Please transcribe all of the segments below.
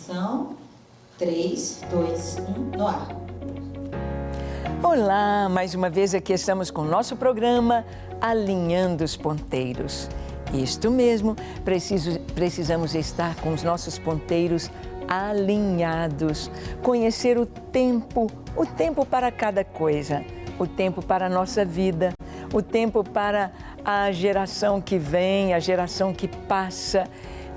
gravação. 3, 2, 1, no ar. Olá, mais uma vez aqui estamos com o nosso programa Alinhando os Ponteiros. Isto mesmo, precisamos estar com os nossos ponteiros alinhados, conhecer o tempo para cada coisa, o tempo para a nossa vida, o tempo para a geração que vem, a geração que passa.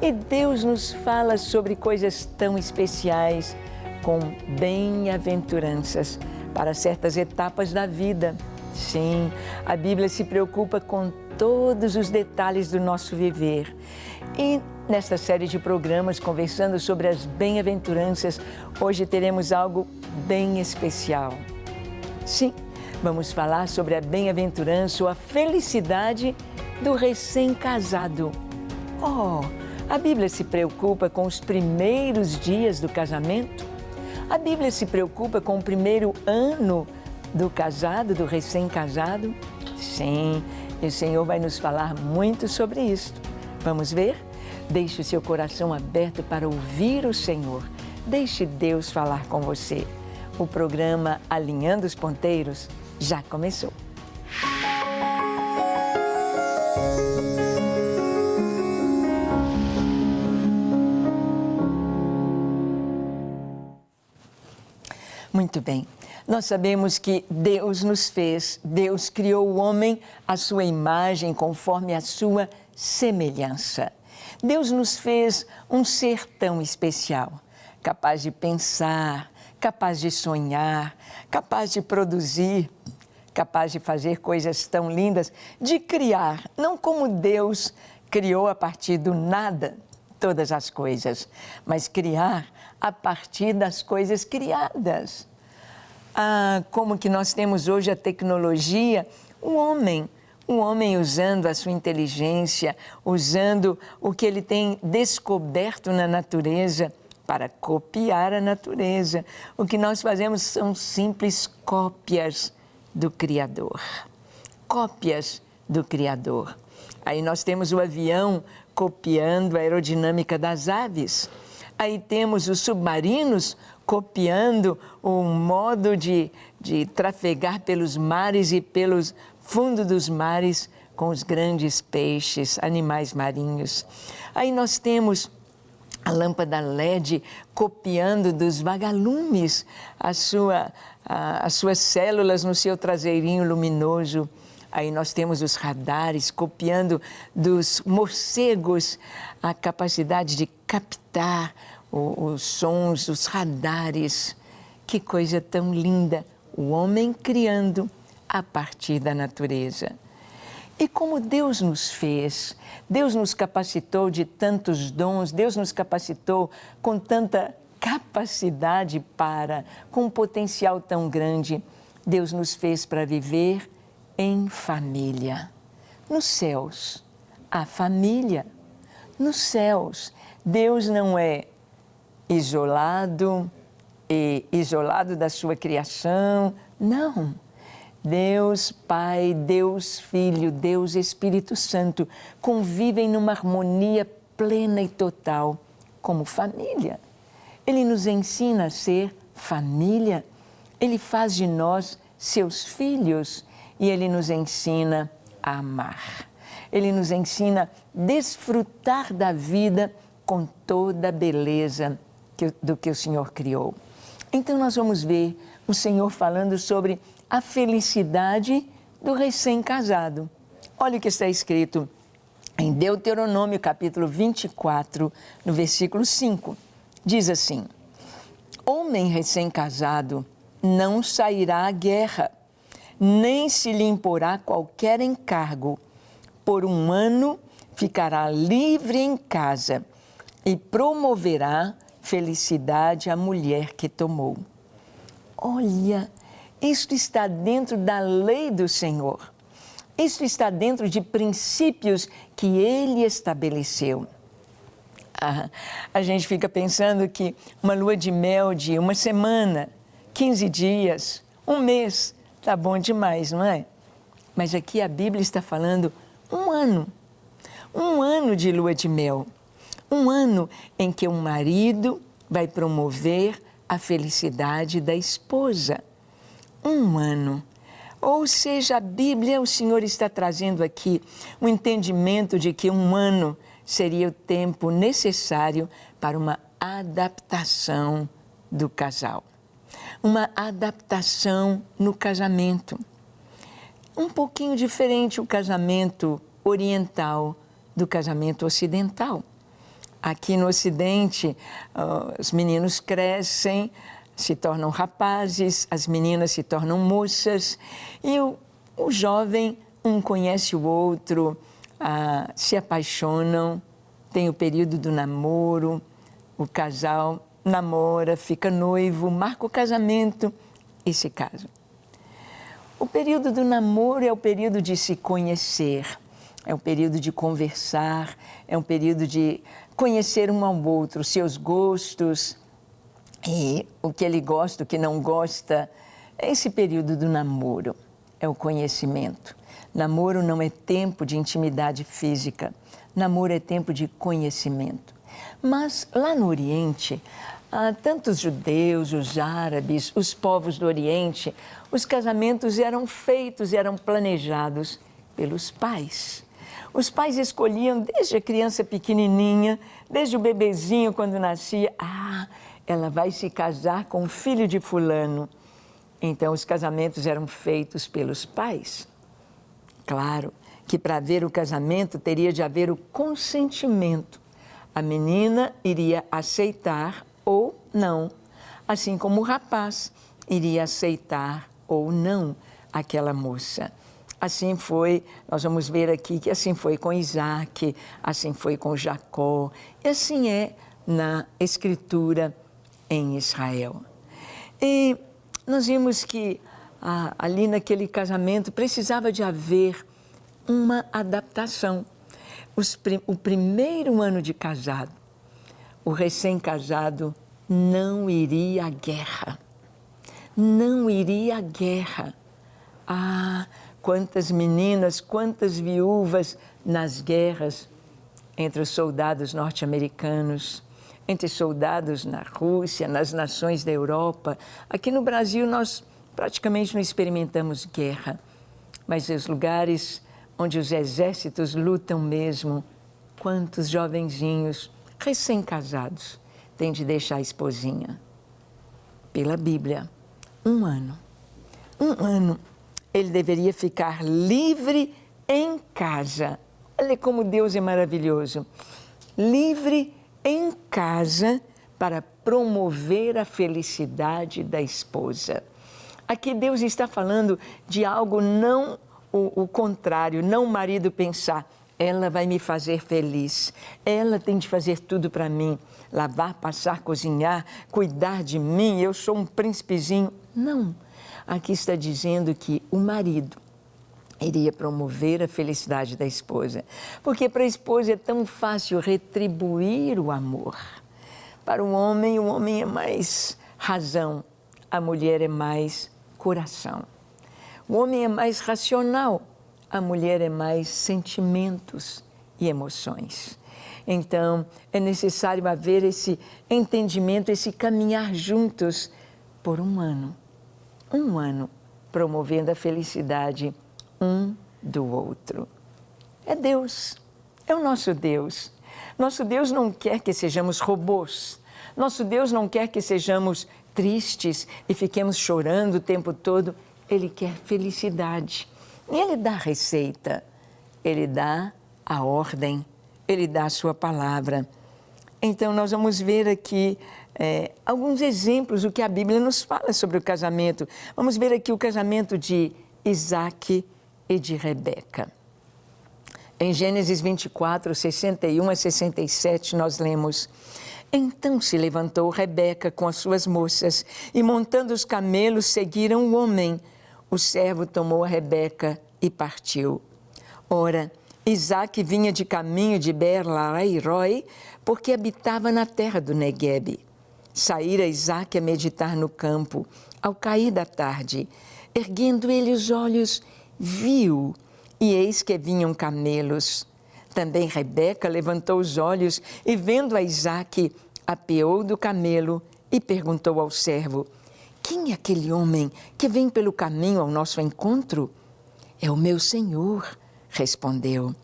E Deus nos fala sobre coisas tão especiais, com bem-aventuranças para certas etapas da vida. Sim, a Bíblia se preocupa com todos os detalhes do nosso viver. E nesta série de programas, conversando sobre as bem-aventuranças, hoje teremos algo bem especial. Sim, vamos falar sobre a bem-aventurança ou a felicidade do recém-casado. Oh, a Bíblia se preocupa com os primeiros dias do casamento? A Bíblia se preocupa com o primeiro ano do casado, do recém-casado? Sim, e o Senhor vai nos falar muito sobre isso. Vamos ver? Deixe o seu coração aberto para ouvir o Senhor. Deixe Deus falar com você. O programa Alinhando os Ponteiros já começou. Muito bem, nós sabemos que Deus nos fez, Deus criou o homem à sua imagem, conforme a sua semelhança. Deus nos fez um ser tão especial, capaz de pensar, capaz de sonhar, capaz de produzir, capaz de fazer coisas tão lindas, de criar, não como Deus criou a partir do nada todas as coisas, mas criar a partir das coisas criadas. Como que nós temos hoje a tecnologia, o homem usando a sua inteligência, usando o que ele tem descoberto na natureza para copiar a natureza. O que nós fazemos são simples cópias do Criador. Cópias do Criador. Aí nós temos o avião copiando a aerodinâmica das aves. Aí temos os submarinos copiando o modo de trafegar pelos mares e pelos fundos dos mares com os grandes peixes, animais marinhos. Aí nós temos a lâmpada LED copiando dos vagalumes as suas células no seu traseirinho luminoso. Aí nós temos os radares copiando dos morcegos a capacidade de captar os sons, os radares. Que coisa tão linda! O homem criando a partir da natureza. E como Deus nos fez, Deus nos capacitou de tantos dons, Deus nos capacitou com tanta capacidade com um potencial tão grande. Deus nos fez para viver em família. Nos céus, a família. Nos céus, Deus não é isolado da sua criação. Não. Deus Pai, Deus Filho, Deus Espírito Santo convivem numa harmonia plena e total como família. Ele nos ensina a ser família. Ele faz de nós seus filhos e Ele nos ensina a amar. Ele nos ensina a desfrutar da vida com toda a beleza do que o Senhor criou. Então nós vamos ver o Senhor falando sobre a felicidade do recém-casado. Olha o que está escrito em Deuteronômio, capítulo 24, no versículo 5. Diz assim: homem recém-casado não sairá à guerra, nem se lhe imporá qualquer encargo. Por 1 ano ficará livre em casa e promoverá felicidade à mulher que tomou. Olha, isto está dentro da lei do Senhor. Isto está dentro de princípios que Ele estabeleceu. A gente fica pensando que uma lua de mel de 1 semana, 15 dias, 1 mês, tá bom demais, não é? Mas aqui a Bíblia está falando 1 ano. 1 ano de lua de mel. 1 ano em que o marido vai promover a felicidade da esposa. 1 ano. Ou seja, a Bíblia, o Senhor está trazendo aqui um entendimento de que 1 ano seria o tempo necessário para uma adaptação do casal. Uma adaptação no casamento. Um pouquinho diferente o casamento oriental do casamento ocidental. Aqui no Ocidente, os meninos crescem, se tornam rapazes, as meninas se tornam moças e o jovem, um conhece o outro, se apaixonam, tem o período do namoro, o casal namora, fica noivo, marca o casamento e se casa. O período do namoro é o período de se conhecer, é o período de conversar, é um período de conhecer um ao outro, seus gostos e o que ele gosta, o que não gosta. Esse período do namoro é o conhecimento. Namoro não é tempo de intimidade física, namoro é tempo de conhecimento. Mas lá no Oriente, tanto os judeus, os árabes, os povos do Oriente, os casamentos eram feitos, eram planejados pelos pais. Os pais escolhiam desde a criança pequenininha, desde o bebezinho quando nascia, ela vai se casar com o filho de fulano. Então, os casamentos eram feitos pelos pais. Claro que para haver o casamento teria de haver o consentimento. A menina iria aceitar ou não, assim como o rapaz iria aceitar ou não aquela moça. Assim foi, nós vamos ver aqui que assim foi com Isaac, assim foi com Jacó, e assim é na Escritura em Israel. E nós vimos que ali naquele casamento precisava de haver uma adaptação. O primeiro ano de casado, o recém-casado não iria à guerra. Não iria à guerra. Quantas meninas, quantas viúvas nas guerras entre os soldados norte-americanos, entre soldados na Rússia, nas nações da Europa. Aqui no Brasil nós praticamente não experimentamos guerra, mas os lugares onde os exércitos lutam mesmo, quantos jovenzinhos recém-casados têm de deixar a esposinha? Pela Bíblia, 1 ano. 1 ano ele deveria ficar livre em casa. Olha como Deus é maravilhoso. Livre em casa para promover a felicidade da esposa. Aqui Deus está falando de algo não o contrário, não o marido pensar, ela vai me fazer feliz, ela tem de fazer tudo para mim, lavar, passar, cozinhar, cuidar de mim, eu sou um príncipezinho. Não, aqui está dizendo que o marido iria promover a felicidade da esposa, porque para a esposa é tão fácil retribuir o amor. Para o homem é mais razão, a mulher é mais coração. O homem é mais racional, a mulher é mais sentimentos e emoções. Então, é necessário haver esse entendimento, esse caminhar juntos por 1 ano. 1 ano, promovendo a felicidade um do outro. É Deus, é o nosso Deus. Nosso Deus não quer que sejamos robôs. Nosso Deus não quer que sejamos tristes e fiquemos chorando o tempo todo. Ele quer felicidade. E Ele dá a receita, Ele dá a ordem, Ele dá a sua palavra. Então, nós vamos ver aqui alguns exemplos do que a Bíblia nos fala sobre o casamento. Vamos ver aqui o casamento de Isaac e de Rebeca. Em Gênesis 24, 61 a 67, nós lemos: Então se levantou Rebeca com as suas moças e, montando os camelos, seguiram o homem. O servo tomou a Rebeca e partiu. Ora, Isaac vinha de caminho de Beer-lahai-roi, porque habitava na terra do Neguebe. Saíra Isaac a meditar no campo, ao cair da tarde. Erguendo ele os olhos, viu, e eis que vinham camelos. Também Rebeca levantou os olhos e, vendo a Isaac, apeou do camelo e perguntou ao servo: quem é aquele homem que vem pelo caminho ao nosso encontro? É o meu senhor, respondeu.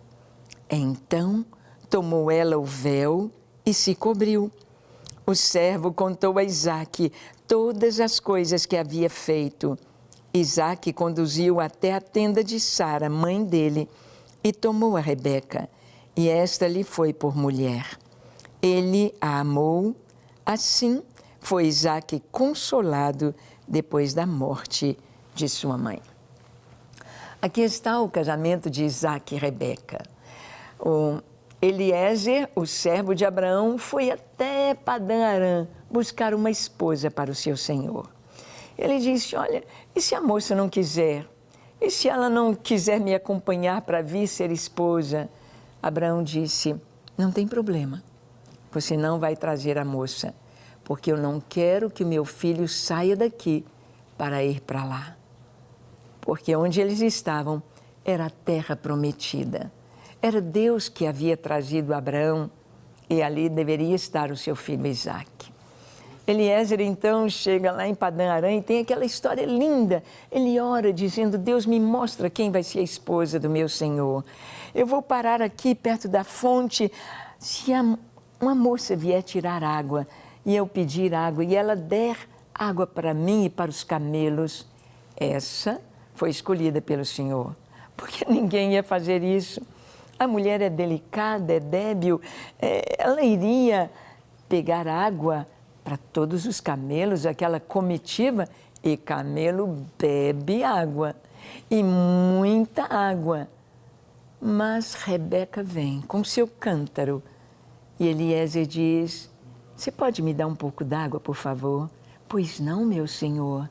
Então tomou ela o véu e se cobriu. O servo contou a Isaque todas as coisas que havia feito. Isaque conduziu até a tenda de Sara, mãe dele, e tomou a Rebeca, e esta lhe foi por mulher. Ele a amou, assim foi Isaque consolado depois da morte de sua mãe. Aqui está o casamento de Isaque e Rebeca. O Eliezer, o servo de Abraão, foi até Padã-Arã buscar uma esposa para o seu senhor. Ele disse: olha, e se a moça não quiser? E se ela não quiser me acompanhar para vir ser esposa? Abraão disse: não tem problema, você não vai trazer a moça, porque eu não quero que o meu filho saia daqui para ir para lá. Porque onde eles estavam era a terra prometida. Era Deus que havia trazido Abraão e ali deveria estar o seu filho Isaque. Eliezer então chega lá em Padã-Arã e tem aquela história linda. Ele ora dizendo: Deus, me mostra quem vai ser a esposa do meu Senhor. Eu vou parar aqui perto da fonte. Se uma moça vier tirar água e eu pedir água e ela der água para mim e para os camelos, essa foi escolhida pelo Senhor, porque ninguém ia fazer isso. A mulher é delicada, é débil, ela iria pegar água para todos os camelos, aquela comitiva, e camelo bebe água, e muita água. Mas Rebeca vem com seu cântaro, e Eliezer diz: você pode me dar um pouco d'água, por favor? Pois não, meu senhor.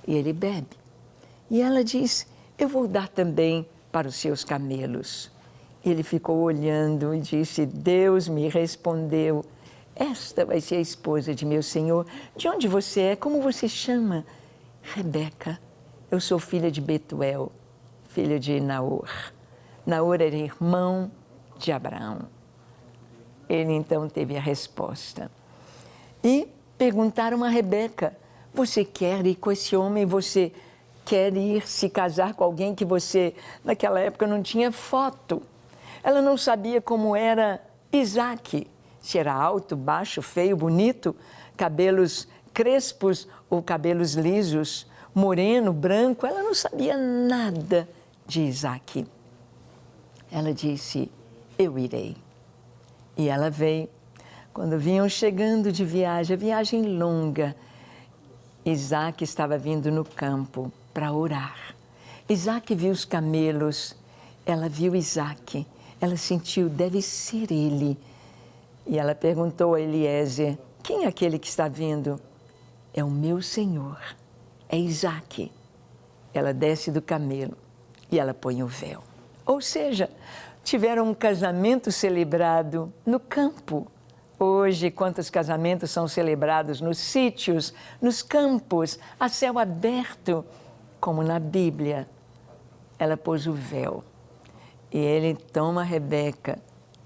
E ele bebe. E ela diz: eu vou dar também para os seus camelos. Ele ficou olhando e disse: Deus me respondeu, esta vai ser a esposa de meu senhor. De onde você é? Como você chama? Rebeca. Eu sou filha de Betuel, filha de Naor. Naor era irmão de Abraão. Ele então teve a resposta. E perguntaram a Rebeca: você quer ir com esse homem? Você quer ir se casar com alguém que você, naquela época, não tinha foto? Ela não sabia como era Isaque, se era alto, baixo, feio, bonito, cabelos crespos ou cabelos lisos, moreno, branco. Ela não sabia nada de Isaque. Ela disse: eu irei. E ela veio. Quando vinham chegando de viagem, a viagem longa, Isaque estava vindo no campo para orar. Isaque viu os camelos, ela viu Isaque. Ela sentiu: deve ser ele. E ela perguntou a Eliezer: quem é aquele que está vindo? É o meu senhor, é Isaque. Ela desce do camelo e ela põe o véu. Ou seja, tiveram um casamento celebrado no campo. Hoje, quantos casamentos são celebrados nos sítios, nos campos, a céu aberto, como na Bíblia. Ela pôs o véu. E ele toma a Rebeca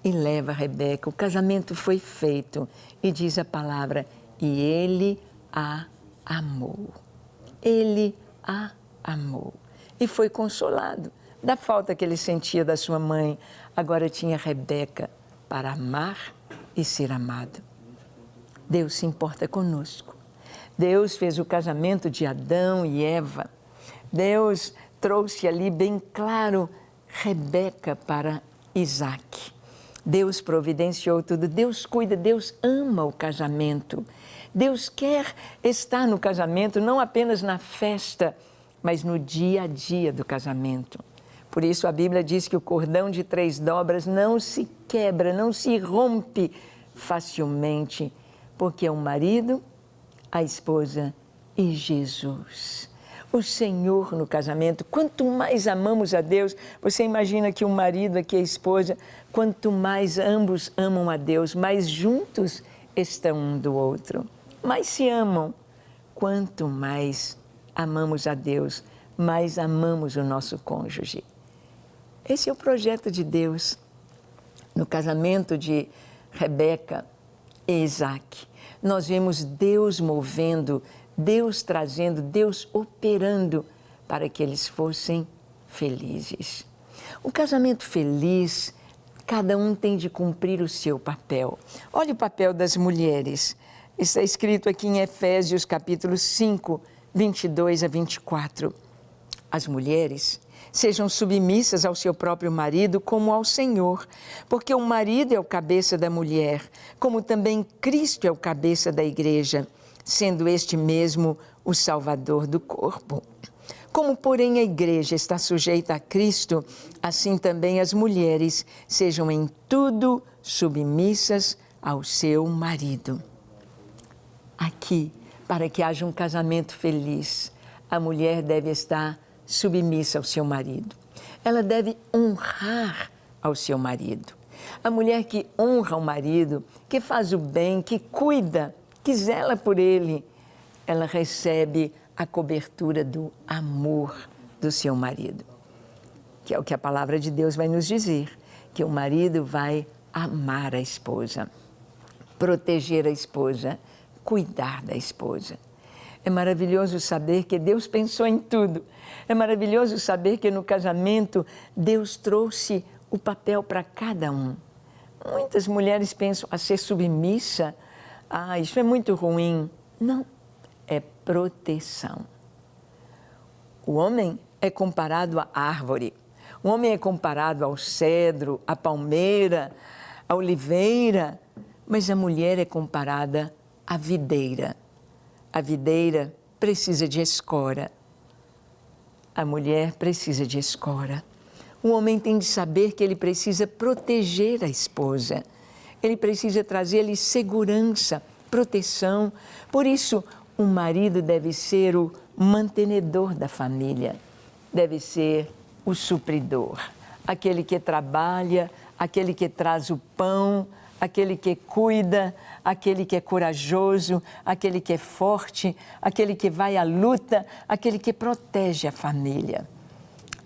e leva a Rebeca. O casamento foi feito. E diz a palavra: e ele a amou. Ele a amou. E foi consolado da falta que ele sentia da sua mãe. Agora tinha Rebeca para amar e ser amado. Deus se importa conosco. Deus fez o casamento de Adão e Eva. Deus trouxe ali bem claro Rebeca para Isaque. Deus providenciou tudo. Deus cuida, Deus ama o casamento. Deus quer estar no casamento, não apenas na festa, mas no dia a dia do casamento. Por isso a Bíblia diz que o cordão de 3 dobras não se quebra, não se rompe facilmente, porque é o marido, a esposa e Jesus. O Senhor no casamento. Quanto mais amamos a Deus, você imagina que o marido aqui, a esposa, quanto mais ambos amam a Deus, mais juntos estão um do outro, mais se amam. Quanto mais amamos a Deus, mais amamos o nosso cônjuge. Esse é o projeto de Deus. No casamento de Rebeca, Isaac. Nós vemos Deus movendo, Deus trazendo, Deus operando para que eles fossem felizes. O casamento feliz, cada um tem de cumprir o seu papel. Olha o papel das mulheres. Está escrito aqui em Efésios capítulo 5, 22 a 24. As mulheres sejam submissas ao seu próprio marido como ao Senhor, porque o marido é o cabeça da mulher, como também Cristo é o cabeça da igreja, sendo este mesmo o Salvador do corpo. Como, porém, a igreja está sujeita a Cristo, assim também as mulheres sejam em tudo submissas ao seu marido. Aqui, para que haja um casamento feliz, a mulher deve estar submissa ao seu marido. Ela deve honrar ao seu marido. A mulher que honra o marido, que faz o bem, que cuida, que zela por ele, ela recebe a cobertura do amor do seu marido, que é o que a palavra de Deus vai nos dizer, que o marido vai amar a esposa, proteger a esposa, cuidar da esposa. É maravilhoso saber que Deus pensou em tudo. É maravilhoso saber que no casamento Deus trouxe o papel para cada um. Muitas mulheres pensam a ser submissa, isso é muito ruim. Não, é proteção. O homem é comparado à árvore. O homem é comparado ao cedro, à palmeira, à oliveira, mas a mulher é comparada à videira. A videira precisa de escora. A mulher precisa de escora. O homem tem de saber que ele precisa proteger a esposa. Ele precisa trazer-lhe segurança, proteção. Por isso, o marido deve ser o mantenedor da família. Deve ser o supridor. Aquele que trabalha, aquele que traz o pão, aquele que cuida, aquele que é corajoso, aquele que é forte, aquele que vai à luta, aquele que protege a família.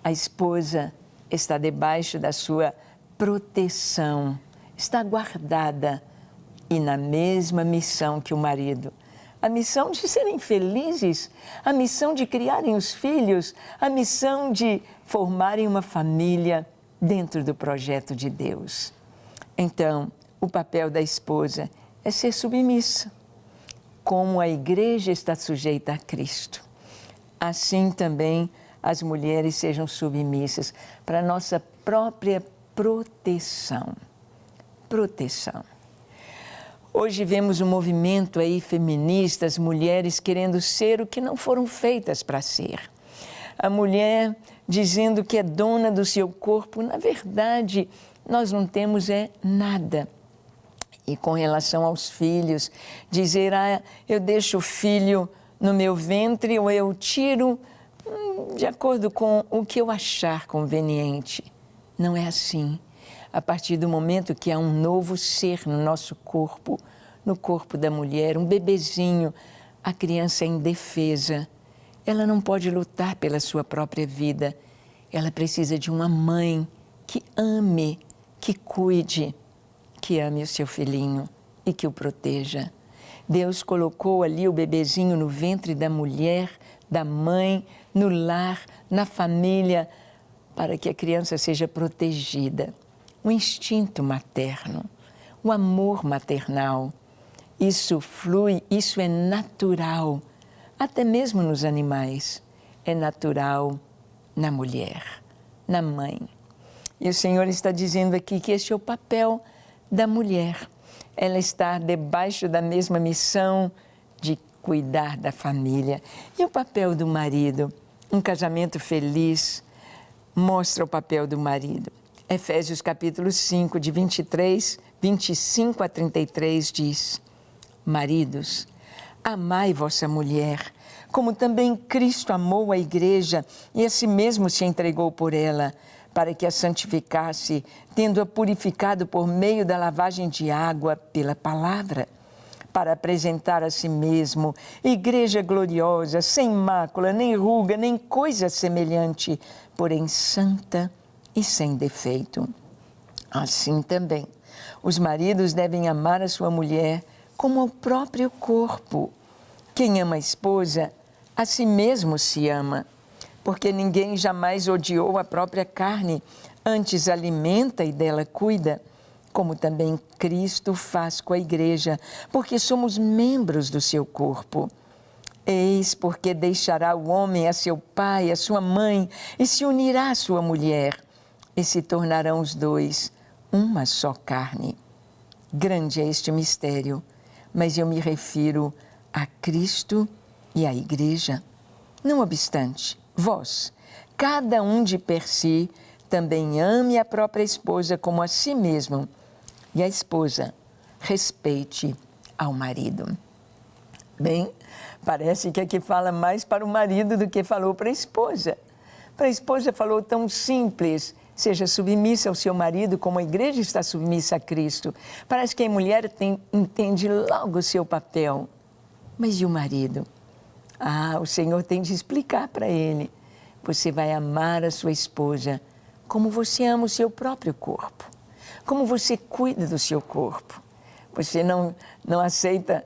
A esposa está debaixo da sua proteção, está guardada e na mesma missão que o marido. A missão de serem felizes, a missão de criarem os filhos, a missão de formarem uma família dentro do projeto de Deus. Então, o papel da esposa é ser submissa. Como a igreja está sujeita a Cristo, assim também as mulheres sejam submissas para a nossa própria proteção. Proteção. Hoje vemos um movimento aí feminista, as mulheres querendo ser o que não foram feitas para ser. A mulher dizendo que é dona do seu corpo, na verdade, nós não temos nada. E com relação aos filhos, dizer, eu deixo o filho no meu ventre ou eu tiro de acordo com o que eu achar conveniente. Não é assim. A partir do momento que há um novo ser no nosso corpo, no corpo da mulher, um bebezinho, a criança é indefesa. Ela não pode lutar pela sua própria vida. Ela precisa de uma mãe que ame, que cuide, que ame o seu filhinho e que o proteja. Deus colocou ali o bebezinho no ventre da mulher, da mãe, no lar, na família, para que a criança seja protegida. O instinto materno, o amor maternal, isso flui, isso é natural, até mesmo nos animais. É natural na mulher, na mãe. E o Senhor está dizendo aqui que esse é o papel da mulher. Ela está debaixo da mesma missão de cuidar da família. E o papel do marido? Um casamento feliz mostra o papel do marido. Efésios capítulo 5, de 25 a 33 diz: Maridos, amai vossa mulher, como também Cristo amou a igreja e a si mesmo se entregou por ela, para que a santificasse, tendo-a purificado por meio da lavagem de água pela palavra, para apresentar a si mesmo igreja gloriosa, sem mácula, nem ruga, nem coisa semelhante, porém santa e sem defeito. Assim também, os maridos devem amar a sua mulher como ao próprio corpo. Quem ama a esposa, a si mesmo se ama, porque ninguém jamais odiou a própria carne, antes alimenta e dela cuida, como também Cristo faz com a igreja, porque somos membros do seu corpo. Eis porque deixará o homem a seu pai, a sua mãe, e se unirá à sua mulher, e se tornarão os dois uma só carne. Grande é este mistério, mas eu me refiro a Cristo e à igreja. Não obstante, vós, cada um de per si, também ame a própria esposa como a si mesmo, e a esposa respeite ao marido. Bem, parece que aqui fala mais para o marido do que falou para a esposa. Para a esposa falou tão simples: seja submissa ao seu marido como a igreja está submissa a Cristo. Parece que a mulher entende logo o seu papel. Mas e o marido? O Senhor tem de explicar para ele. Você vai amar a sua esposa como você ama o seu próprio corpo. Como você cuida do seu corpo. Você não aceita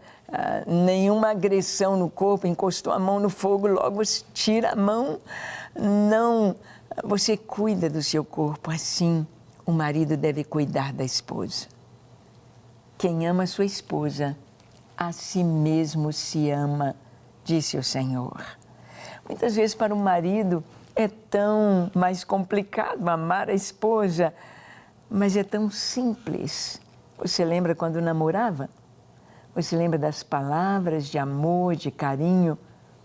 nenhuma agressão no corpo, encostou a mão no fogo, logo você tira a mão. Não, você cuida do seu corpo. Assim, o marido deve cuidar da esposa. Quem ama a sua esposa, a si mesmo se ama, disse o Senhor. Muitas vezes para o marido é tão mais complicado amar a esposa, mas é tão simples. Você lembra quando namorava? Você lembra das palavras de amor, de carinho?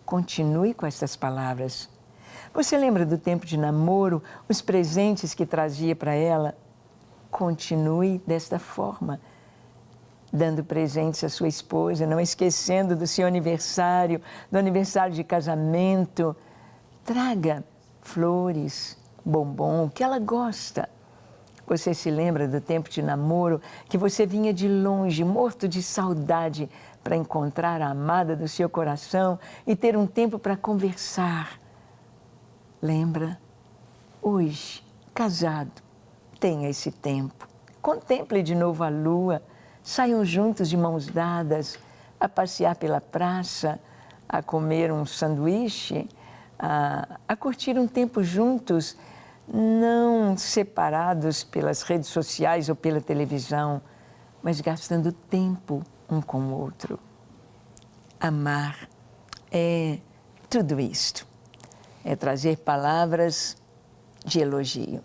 Continue com essas palavras. Você lembra do tempo de namoro, os presentes que trazia para ela? Continue desta forma, dando presentes à sua esposa, não esquecendo do seu aniversário, do aniversário de casamento. Traga flores, bombom, o que ela gosta. Você se lembra do tempo de namoro que você vinha de longe, morto de saudade, para encontrar a amada do seu coração e ter um tempo para conversar? Lembra? Hoje, casado, tenha esse tempo. Contemple de novo a lua, saiam juntos de mãos dadas, a passear pela praça, a comer um sanduíche, a curtir um tempo juntos, não separados pelas redes sociais ou pela televisão, mas gastando tempo um com o outro. Amar é tudo isto. É trazer palavras de elogio.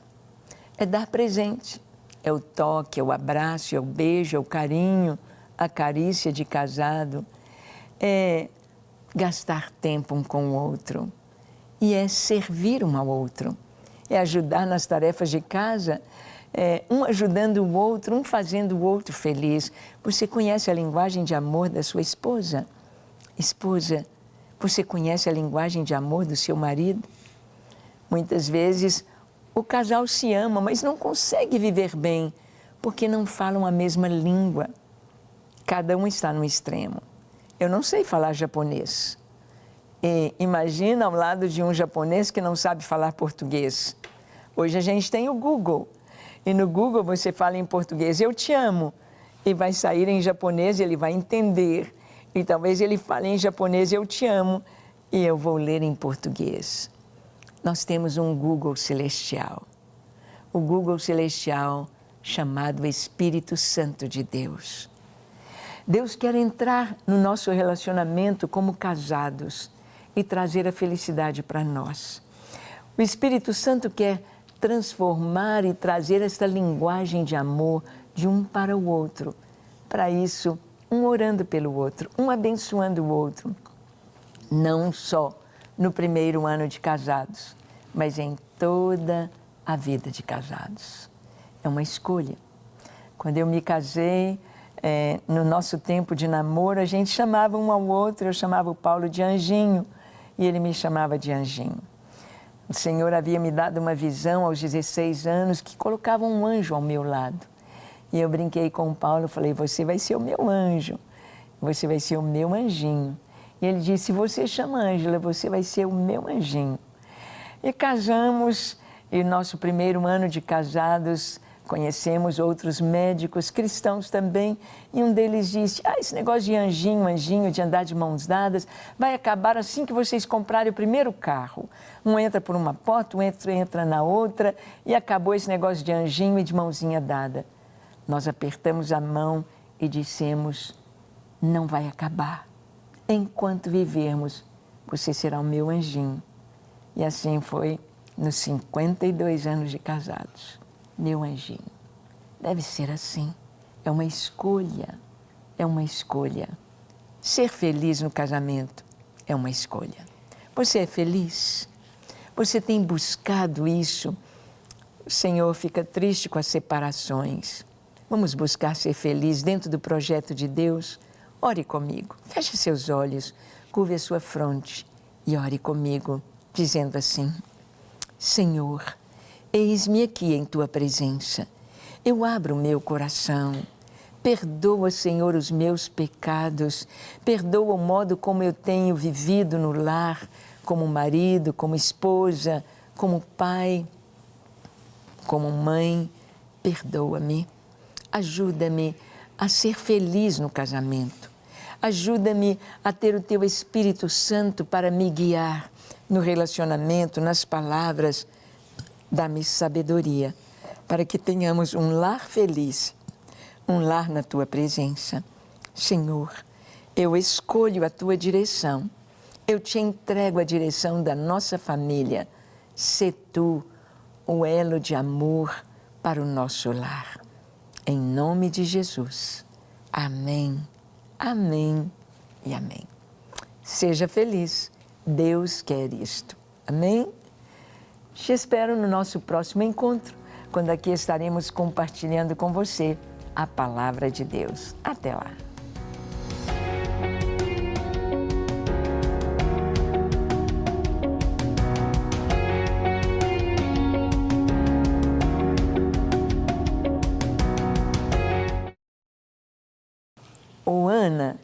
É dar presente. É o toque, é o abraço, é o beijo, é o carinho, a carícia de casado. É gastar tempo um com o outro. E é servir um ao outro. É ajudar nas tarefas de casa, um ajudando o outro, um fazendo o outro feliz. Você conhece a linguagem de amor da sua esposa? Esposa, você conhece a linguagem de amor do seu marido? Muitas vezes o casal se ama, mas não consegue viver bem, porque não falam a mesma língua. Cada um está no extremo. Eu não sei falar japonês. E imagina ao lado de um japonês que não sabe falar português. Hoje a gente tem o Google. E no Google você fala em português, eu te amo. E vai sair em japonês, ele vai entender. E talvez ele fale em japonês, eu te amo. E eu vou ler em português. Nós temos um Google celestial. O Google celestial chamado Espírito Santo de Deus. Deus quer entrar no nosso relacionamento como casados e trazer a felicidade para nós. O Espírito Santo quer transformar e trazer esta linguagem de amor de um para o outro. Para isso, um orando pelo outro, um abençoando o outro. Não só no primeiro ano de casados, mas em toda a vida de casados. É uma escolha. Quando eu me casei, no nosso tempo de namoro, a gente chamava um ao outro, eu chamava o Paulo de Anjinho, e ele me chamava de Anjinho. O Senhor havia me dado uma visão aos 16 anos que colocava um anjo ao meu lado. E eu brinquei com o Paulo, falei, você vai ser o meu anjo, você vai ser o meu anjinho. E ele disse, você chama Ângela, você vai ser o meu anjinho. E casamos, e nosso primeiro ano de casados Conhecemos outros médicos cristãos também, e um deles disse: esse negócio de anjinho, de andar de mãos dadas, vai acabar assim que vocês comprarem o primeiro carro. Um entra por uma porta, o outro entra na outra, e acabou esse negócio de anjinho e de mãozinha dada. Nós apertamos a mão e dissemos: não vai acabar. Enquanto vivermos, você será o meu anjinho. E assim foi nos 52 anos de casados. Meu anjinho. Deve ser assim. É uma escolha. É uma escolha. Ser feliz no casamento é uma escolha. Você é feliz? Você tem buscado isso? O Senhor fica triste com as separações. Vamos buscar ser feliz dentro do projeto de Deus? Ore comigo. Feche seus olhos, curve a sua fronte e ore comigo, dizendo assim: Senhor, eis-me aqui em Tua presença. Eu abro o meu coração. Perdoa, Senhor, os meus pecados. Perdoa o modo como eu tenho vivido no lar, como marido, como esposa, como pai, como mãe. Perdoa-me. Ajuda-me a ser feliz no casamento. Ajuda-me a ter o Teu Espírito Santo para me guiar no relacionamento, nas palavras. Dá-me sabedoria para que tenhamos um lar feliz, um lar na Tua presença. Senhor, eu escolho a Tua direção. Eu Te entrego a direção da nossa família. Sê Tu o elo de amor para o nosso lar. Em nome de Jesus. Amém, amém e amém. Seja feliz. Deus quer isto. Amém? Te espero no nosso próximo encontro, quando aqui estaremos compartilhando com você a Palavra de Deus. Até lá. Ana